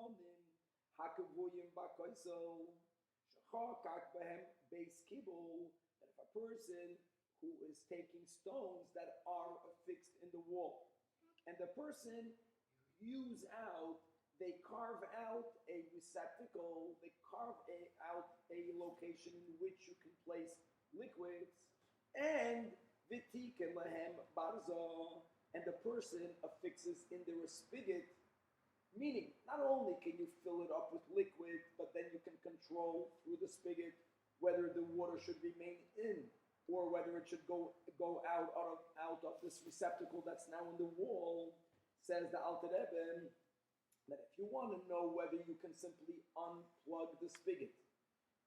inyanim hakavuyim bakoiso shachakak behem beis kibul. That if a person who is taking stones that are affixed in the wall, and the person they carve out a receptacle, they carve out a location in which you can place liquids, and v'tiken lahem barza, and the person affixes in there a spigot, meaning not only can you fill it up with liquid, but then you can control through the spigot whether the water should remain in or whether it should go out of this receptacle that's now in the wall. Says the Alter Rebbe that if you want to know whether you can simply unplug the spigot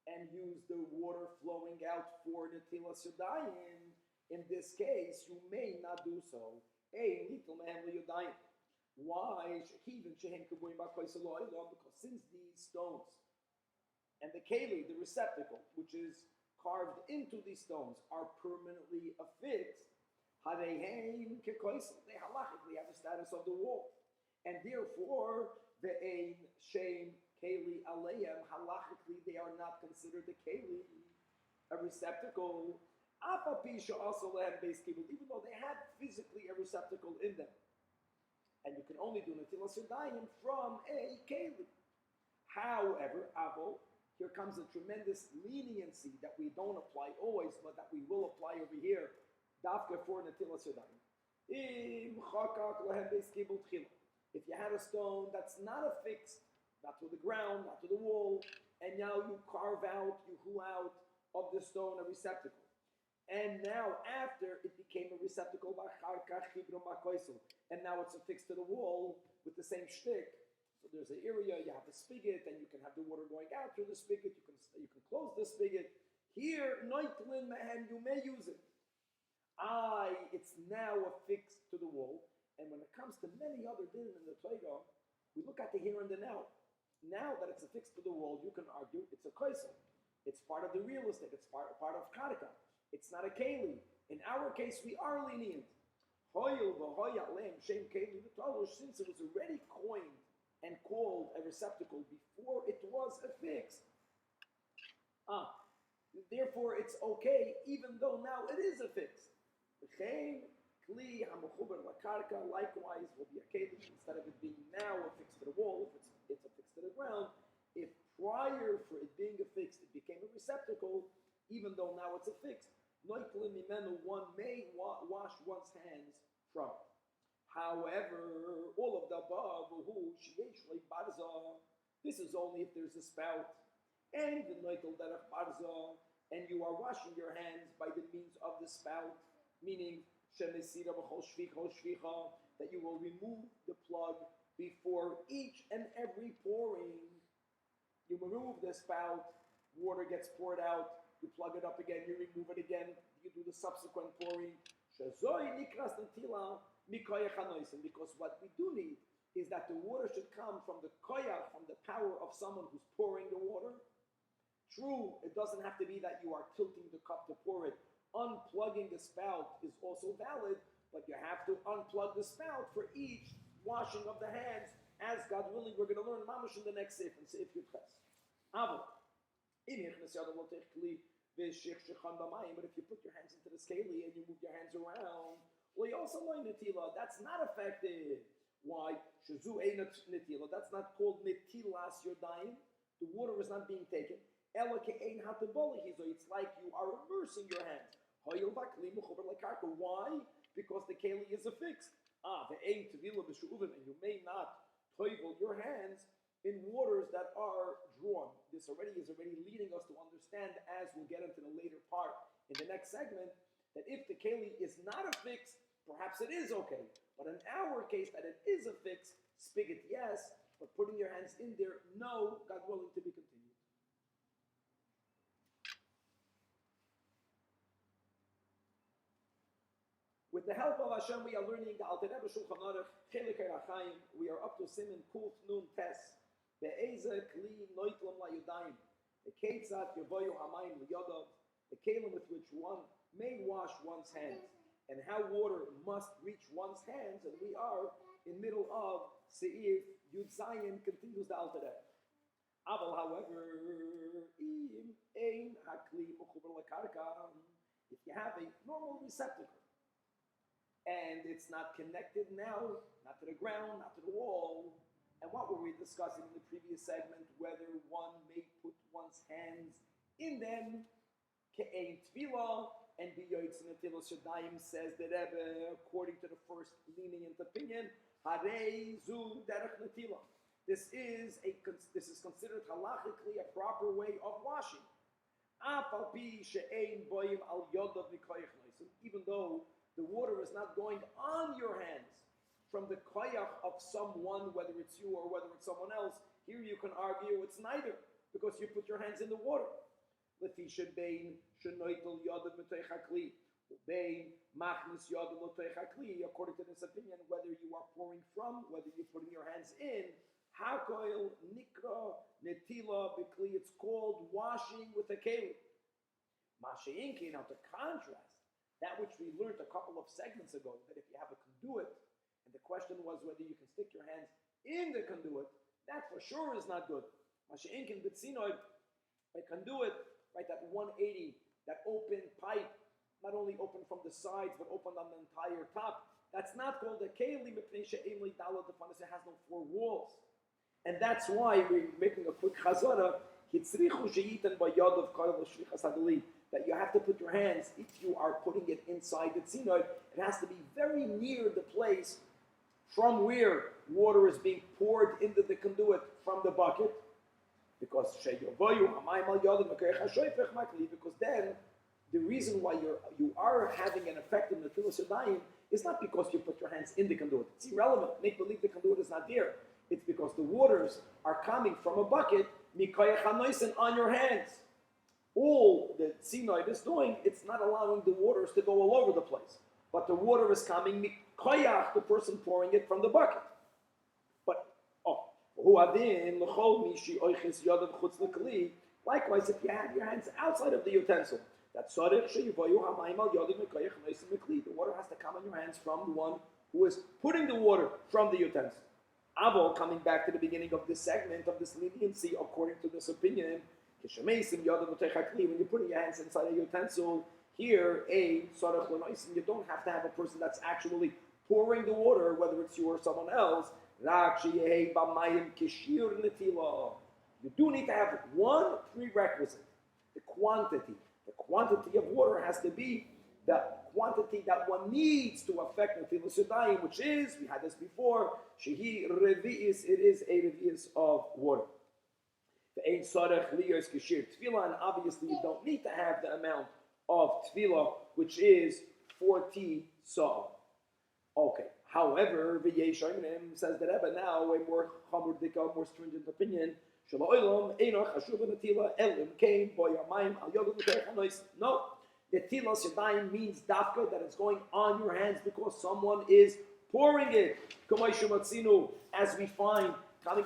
and use the water flowing out for netilas yadayim, in this case you may not do so. Why? Because since these stones and the keli, the receptacle, which is carved into these stones, are permanently affixed, they halachically have the status of the wall. And therefore, the ein shem keli aleim, halachically they are not considered a keli, a receptacle, even though they had physically a receptacle in them. And you can only do netilas yadayim from a keli. However, here comes a tremendous leniency that we don't apply always, but that we will apply over here. Dafka for netilas yadayim. If you had a stone that's not affixed, not to the ground, not to the wall, and now you carve out, you hule out of the stone a receptacle, and now after it became a receptacle, and now it's affixed to the wall with the same shtick. So there's an area, you have the spigot, and you can have the water going out through the spigot, you can close the spigot. Here, noitlin mehem, you may use it. It's now affixed to the wall. And when it comes to many other din in the Torah, we look at the here and the now. Now that it's affixed to the wall, you can argue it's a koisel. It's part of the real estate. It's part of karka. It's not a keli. In our case, we are lenient. Since it was already coined and called a receptacle before it was affixed, therefore it's okay, even though now it is affixed. Likewise will be a keli, instead of it being now affixed to the wall, if it's affixed to the ground. If prior for it being affixed, it became a receptacle, even though now it's affixed, one may wash one's hands from it. However, all of the above, this is only if there's a spout, and you are washing your hands by the means of the spout, meaning that you will remove the plug before each and every pouring. You remove the spout, water gets poured out, you plug it up again, you remove it again, you do the subsequent pouring. Because what we do need is that the water should come from the koyach, from the power of someone who's pouring the water. True, it doesn't have to be that you are tilting the cup to pour it. Unplugging the spout is also valid, but you have to unplug the spout for each washing of the hands, as God willing, we're going to learn mamash in the next seif, and seif yudches. But if you put your hands into the scali and you move your hands around, that's not effective. Why? That's not called netilas yadayim. The water is not being taken. It's like you are immersing your hands. Why? Because the keli is affixed. And you may not toivel your hands in waters that are drawn. This is already leading us to understand, as we'll get into the later part in the next segment, that if the keli is not affixed, perhaps it is okay. But in our case, that it is affixed, spigot yes, but putting your hands in there, no, God willing, to be continued. With the help of Hashem, we are learning the Alter Rebbe Shulchan Aruch, Chelik HaRachaim. We are up to Siman Kuf Nun Tes. Be'eze kli noitlam la'yudayim. The ketzat yavoyu hamayim l'yadav. The kelim with which one may wash one's hands. And how water must reach one's hands. And we are in middle of Seif Yud Zayin continues the Alter Rebbe. Aval, however, if you have a normal receptacle and it's not connected now, not to the ground, not to the wall, and what were we discussing in the previous segment, whether one may put one's hands in them, ke'ein tefillah, and biyoytz netilas yadayim, says the Rebbe, according to the first lenient opinion, harei zu derech netilah. This is considered halachically a proper way of washing. Even though the water is not going on your hands from the koyach of someone, whether it's you or whether it's someone else, here you can argue it's neither, because you put your hands in the water. According to this opinion, whether you are pouring from, whether you're putting your hands in, Hakoil nikra netila bikli. It's called washing with a keli. Masha'inki. Now, to contrast that which we learned a couple of segments ago, that if you have a conduit, and the question was whether you can stick your hands in the conduit, that for sure is not good. Masha'inkin b'tzinoid, a conduit, right? That 180, that open pipe, not only open from the sides but open on the entire top. That's not called a keli. It has no four walls. And that's why we're making a quick chazara, that you have to put your hands, if you are putting it inside the tzinoid, it has to be very near the place from where water is being poured into the conduit from the bucket, because then the reason why you are having an effect in the netilas yadayim is not because you put your hands in the conduit. It's irrelevant. Make believe the conduit is not there. It's because the waters are coming from a bucket, on your hands. All the tzinoid is doing, it's not allowing the waters to go all over the place. But the water is coming, mikoyach, the person pouring it from the bucket. But, likewise, if you have your hands outside of the utensil, the water has to come on your hands from the one who is putting the water from the utensil. Avo, coming back to the beginning of this segment, of this leniency, according to this opinion, when you're putting your hands inside a utensil, here, you don't have to have a person that's actually pouring the water, whether it's you or someone else. You do need to have one prerequisite, the quantity. The quantity of water has to be the quantity that one needs to affect netilas yadayim, which is, we had this before, shehi revi'is, it is a revi'is of water. The ein sarech liyos kashir tefilla, and obviously you don't need to have the amount of tefilla, which is 40 saw. Okay. However, v'yesh oimnim, says the Rebbe now, a more chamur more stringent opinion. No, the tilas yadayim means dafka, that it's going on your hands because someone is pouring it. As we find,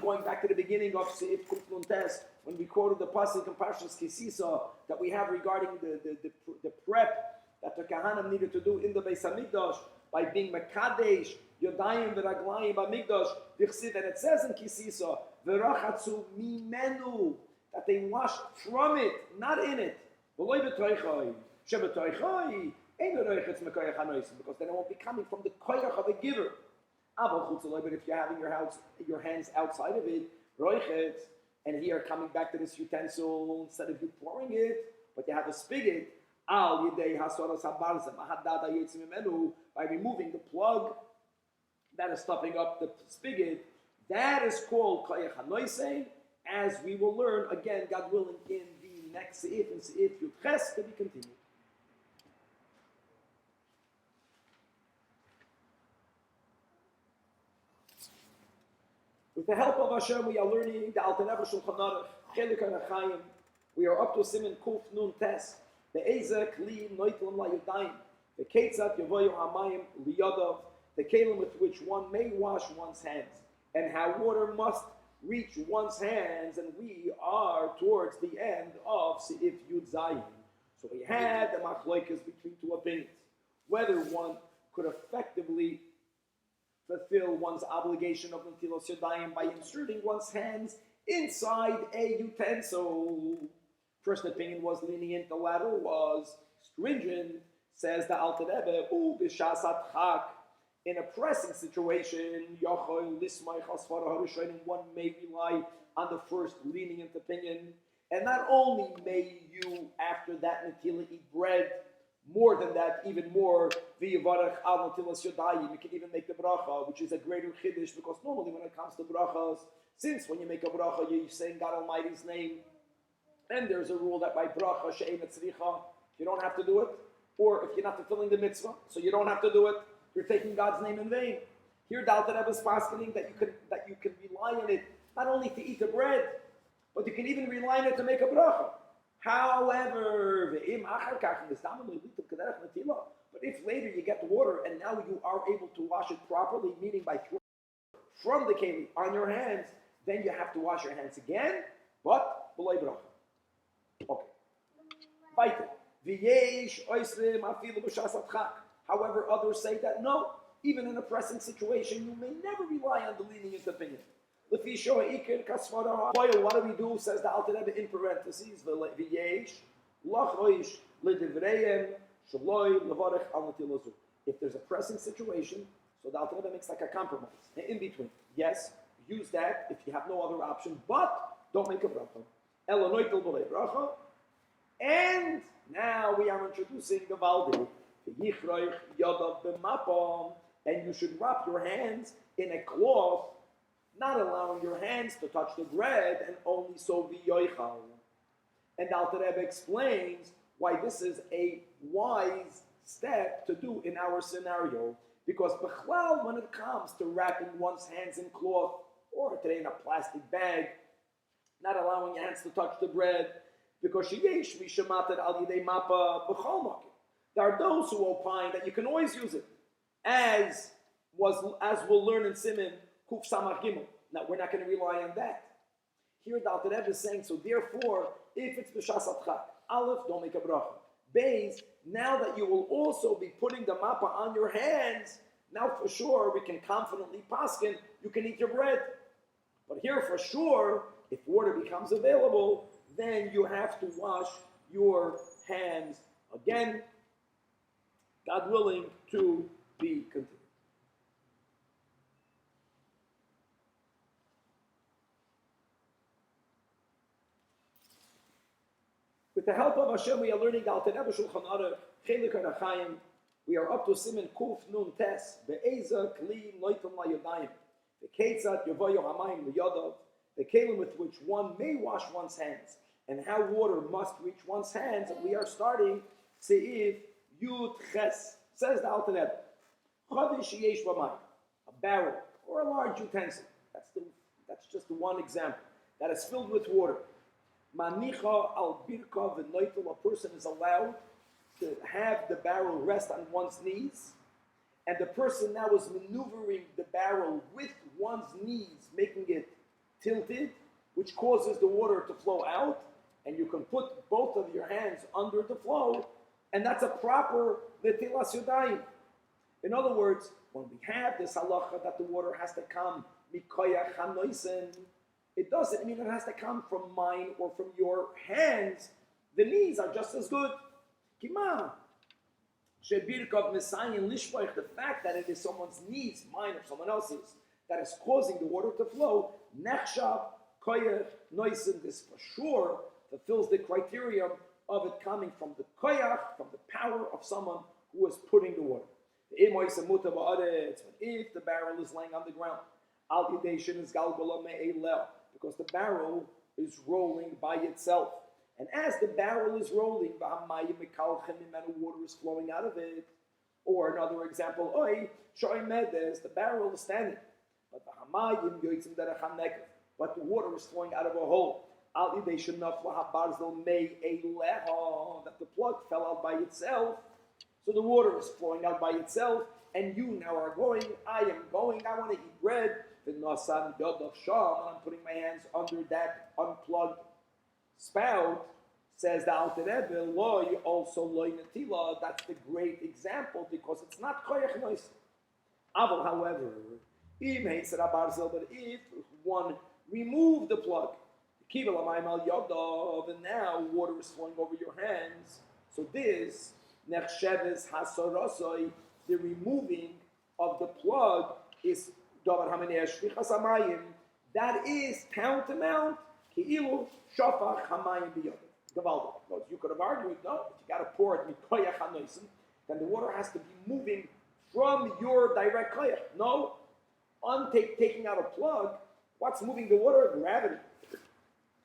going back to the beginning of Seif Kuflun Tes, when we quoted the pasuk in Parshas Kisisa that we have regarding the prep that the Kahanim needed to do in the Beis Hamikdash by being Mekadesh, Yodayim v'Raglayim b'Mikdash, and it says in Kisisa, V'rachatzu mimenu, that they wash from it, not in it. Because then it won't be coming from the koyach of a giver. But if you're having your hands outside of it, and here coming back to this utensil, instead of you pouring it, but you have a spigot, by removing the plug that is stopping up the spigot, that is called koyach hanoisein, as we will learn again, God willing, in the next seif, in seif Yud Ches, to be continued. With the help of Hashem, we are learning the Alter Rebbe Shulchan Aruch, Chelik HaRachaim. We are up to Siman Kuf Nun Tes. The Ezek Li Noitlam La Yudayim. The Ketzat Yavoyu Hamayim Liyadav. The kelim with which one may wash one's hands, and how water must reach one's hands. And we are towards the end of Seif Yud Zayin. So we had the machloikas between two opinions, whether one could effectively fulfill one's obligation of netilas yadayim by inserting one's hands inside a utensil. First opinion was lenient, the latter was stringent. Says the Alter Rebbe, in a pressing situation, one may rely on the first lenient opinion, and not only may you, after that netila, eat bread, more than that, even more, you can even make the bracha, which is a greater chiddush, because normally when it comes to brachas, since when you make a bracha, you're saying God Almighty's name, and there's a rule that by bracha, she'ein tzricha, you don't have to do it, or if you're not fulfilling the mitzvah, so you don't have to do it, you're taking God's name in vain. Here, the Alter Rebbe is posting that you can rely on it not only to eat the bread, but you can even rely on it to make a bracha. However, but if later you get the water and now you are able to wash it properly, meaning by throwing from the keli on your hands, then you have to wash your hands again, but b'loi bracha. Okay. Weiter. However, others say that no, even in a pressing situation, you may never rely on the lenient opinion. What do we do, says the Alter Rebbe in parentheses, if there's a pressing situation, so the Alter Rebbe makes like a compromise, in between. Yes, use that if you have no other option, but don't make a bracha. And now we are introducing the Valdi. And you should wrap your hands in a cloth, not allowing your hands to touch the bread, and only so v'yoichal. And Alter Rebbe explains why this is a wise step to do in our scenario. Because b'chlal, when it comes to wrapping one's hands in cloth, or today in a plastic bag, not allowing your hands to touch the bread, because sheyesh mishamater aliyah mapa b'chol makom. There are those who opine that you can always use it, as we'll learn in Siman Kuf Samach Gimel. Now we're not going to rely on that. Here the Alter Rebbe is saying, so therefore, if it's b'shas adchak, Aleph, don't make a bracha. Beis, now that you will also be putting the mappa on your hands, now for sure we can confidently paskin, you can eat your bread. But here for sure, if water becomes available, then you have to wash your hands again. God willing, to be continued. With the help of Hashem, we are learning the Alter Rebbe Shulchan Aruch, Chelik HaRachaim. We are up to Siman Kuf Nun Tes, Be'eza Kli Noitam LaYodayim, Be'ketzat Yovayo Hamayim L'Yodov, the kelim with which one may wash one's hands, and how water must reach one's hands. And we are starting Seif Yud Ches, says the Alter Rebbe. Chavish Yesh B'mayim, a barrel or a large utensil. That's just one example. That is filled with water. Manicha al birka v'noitel, a person is allowed to have the barrel rest on one's knees, and the person now is maneuvering the barrel with one's knees, making it tilted, which causes the water to flow out, and you can put both of your hands under the flow, and that's a proper netilas yadayim. In other words, when we have this halacha that the water has to come mikoyach hanoisen, it doesn't mean it has to come from mine or from your hands. The knees are just as good. Kima. The fact that it is someone's knees, mine or someone else's, that is causing the water to flow, nechshav, koyach, noisen, this for sure fulfills the criterion of it coming from the koyach, from the power of someone who is putting the water. If the barrel is laying on the ground, because the barrel is rolling by itself. And as the barrel is rolling, water is flowing out of it. Or another example, the barrel is standing, but the water is flowing out of a hole. That the plug fell out by itself, so the water is flowing out by itself, and you now are going, I want to eat bread, and I'm putting my hands under that unplugged spout. Says the Alter Rebbe, also loy netila. That's the great example, because it's not koyach nois. Aval, however, but if one removed the plug, and now water is flowing over your hands, so this, nechsheves hasarosoi, the removing of the plug is that is tantamount ki'ilu shafach hamayim biyodeh. You could have argued, no, if you got to pour it mikoyach hanoisim, then the water has to be moving from your direct koyach. No, taking out a plug, what's moving the water? Gravity.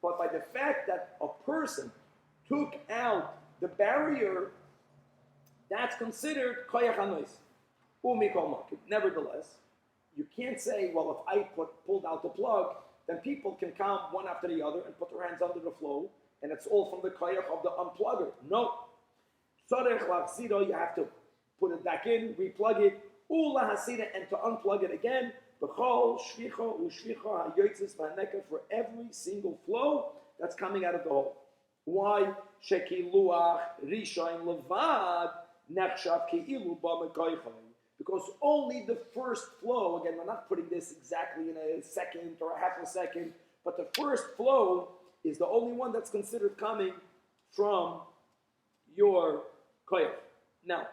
But by the fact that a person took out the barrier, that's considered koyach hanois. Nevertheless, you can't say, well, if I pulled out the plug, then people can come one after the other and put their hands under the flow, and it's all from the koyach of the unplugger. No. You have to put it back in, replug it, and to unplug it again, for every single flow that's coming out of the hole. Why? Because only the first flow, again, we're not putting this exactly in a second or a half a second, but the first flow is the only one that's considered coming from your koyach. Now,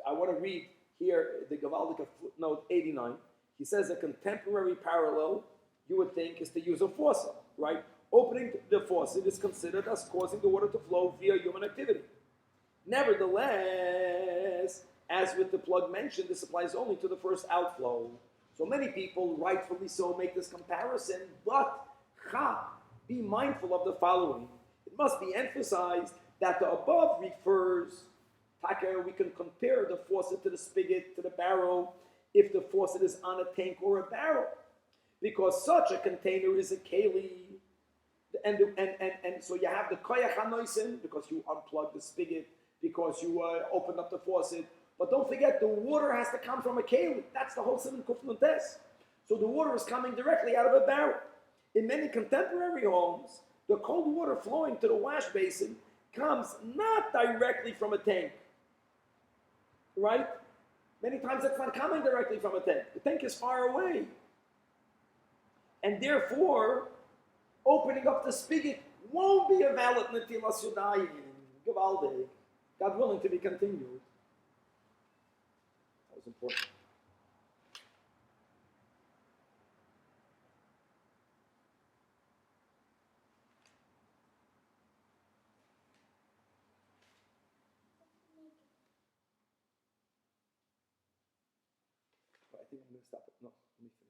I want to read here the Gavaldic footnote 89. He says a contemporary parallel, you would think, is to use a faucet, right? Opening the faucet is considered as causing the water to flow via human activity. Nevertheless, as with the plug mentioned, this applies only to the first outflow. So many people, rightfully so, make this comparison, but be mindful of the following. It must be emphasized that the above refers, we can compare the faucet to the spigot, to the barrel, if the faucet is on a tank or a barrel, because such a container is a keli, and so you have the koyach hanoisin, because you unplug the spigot, because you open up the faucet, but don't forget the water has to come from a keli. That's the whole siman kufnuntes. So the water is coming directly out of a barrel. In many contemporary homes, the cold water flowing to the wash basin comes not directly from a tank, right? Many times it's not coming directly from a tank. The tank is far away. And therefore, opening up the spigot won't be a valid netilas yadayim. Gavaldik. God willing to be continued. That was important. I think I'm going to stop it. No, let me finish this.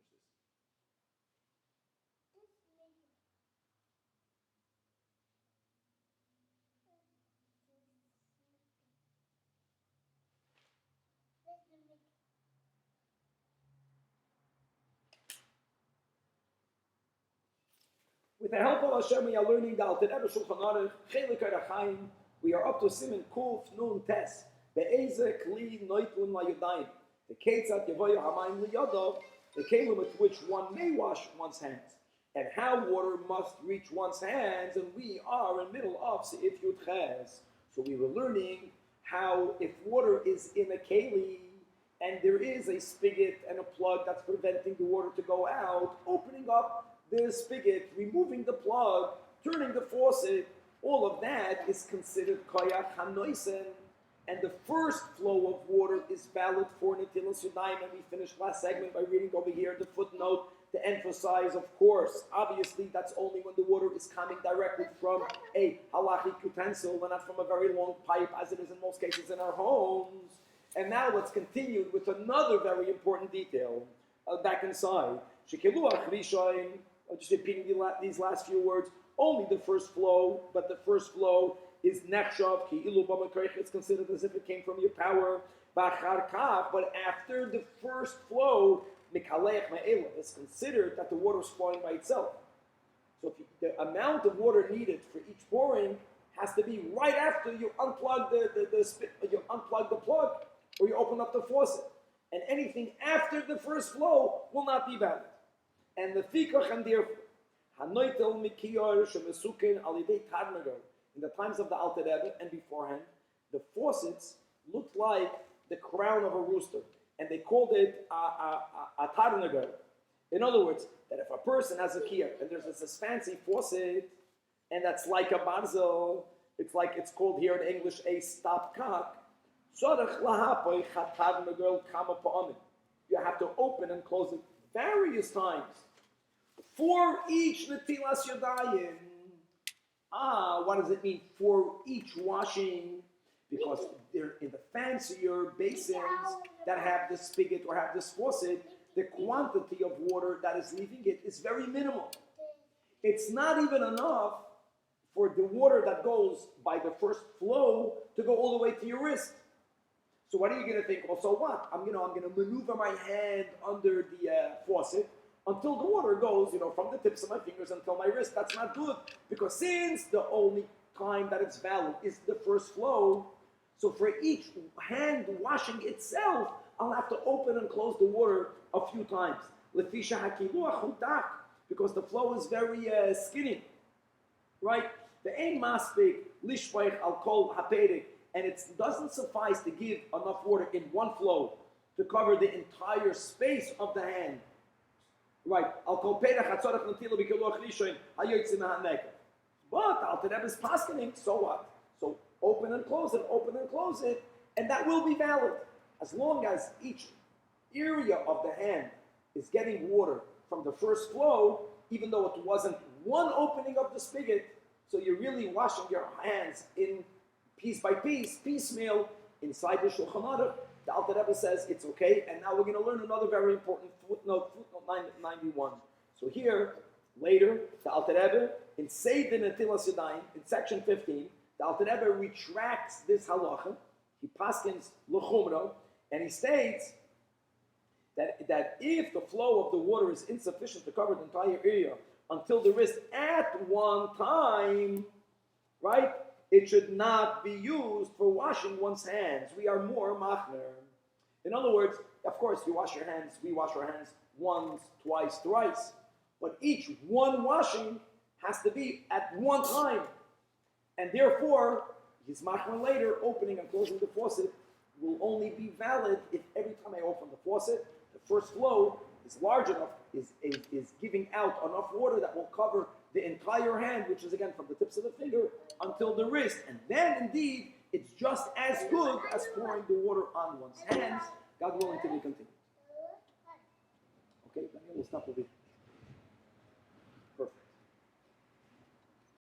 With the help of Hashem, we are learning the Alter Rebbe Shulchan Aruch, Chelik Arachaim. We are up to Siman Kuf Nun Tes. Be'eze Kli Noitlun LaYodayim. The Ketzat Yevoyu Hamayim LiYodov. The kelim with which one may wash one's hands. And how water must reach one's hands. And we are in the middle of Seif Yud Ches. So we were learning how if water is in a keli, and there is a spigot and a plug that's preventing the water to go out, opening up the spigot, removing the plug, turning the faucet, all of that is considered koyach hanoisen, and the first flow of water is valid for netilas yadayim. And we finished last segment by reading over here the footnote to emphasize, of course, obviously that's only when the water is coming directly from a halachic utensil and not from a very long pipe, as it is in most cases in our homes. And now let's continue with another very important detail back inside. Shekeluach rishayin. I'm just repeating these last few words. Only the first flow, but the first flow is nechshav ki ilu b'makoich. It's considered as if it came from your power. B'acharkav, but after the first flow, mikalech ma'ela, it's considered that the water is flowing by itself. So the amount of water needed for each pouring has to be right after you unplug you unplug the plug or you open up the faucet. And anything after the first flow will not be valid. And the fikach and therefore, hanoitel mikiyar shemesukin alidei tarnagar. In the times of the Alter Rebbe and beforehand, the faucets looked like the crown of a rooster. and they called it a tarnagar. In other words, that if a person has a kiyah and there's this fancy faucet, and that's like a barzel, it's called here in English a stopcock. You have to open and close it various times for each netilas yadayim. What does it mean for each washing? Because they're in the fancier basins that have this spigot or have this faucet, the quantity of water that is leaving it is very minimal. It's not even enough for the water that goes by the first flow to go all the way to your wrist. So what are you going to think? Well, so what? I'm going to maneuver my hand under the faucet until the water goes, from the tips of my fingers until my wrist. That's not good, because since the only time that it's valid is the first flow, so for each hand washing itself, I'll have to open and close the water a few times. Because the flow is very skinny, right? The ein maspik lishpoich al kol haperik, and it doesn't suffice to give enough water in one flow to cover the entire space of the hand. Right? Al kol perech hatzorach netilah b'kiluach rishon hayotzim ha'nekev. But Alter Rebbe is paskening, so what? So open and close it, and that will be valid. As long as each area of the hand is getting water from the first flow, even though it wasn't one opening of the spigot, so you're really washing your hands in piece by piece, piecemeal, inside the Shulchan Aruch, the Alter Rebbe says it's okay. And now we're going to learn another very important footnote 91. So here, later, the Alter Rebbe, in Seid Netilas Yadayim, in section 15, the Alter Rebbe retracts this halacha. He paskins l'chumro, and he states that if the flow of the water is insufficient to cover the entire area until the wrist at one time, right, it should not be used for washing one's hands. We are more machmer. In other words, of course, we wash our hands once, twice, thrice, but each one washing has to be at one time. And therefore, his machmer later, opening and closing the faucet, will only be valid if every time I open the faucet, the first flow is large enough, is giving out enough water that will cover the entire hand, which is again from the tips of the finger until the wrist. And then indeed, it's just as good as pouring the water on one's hands. God willing to be continued. Okay, then we'll stop over here.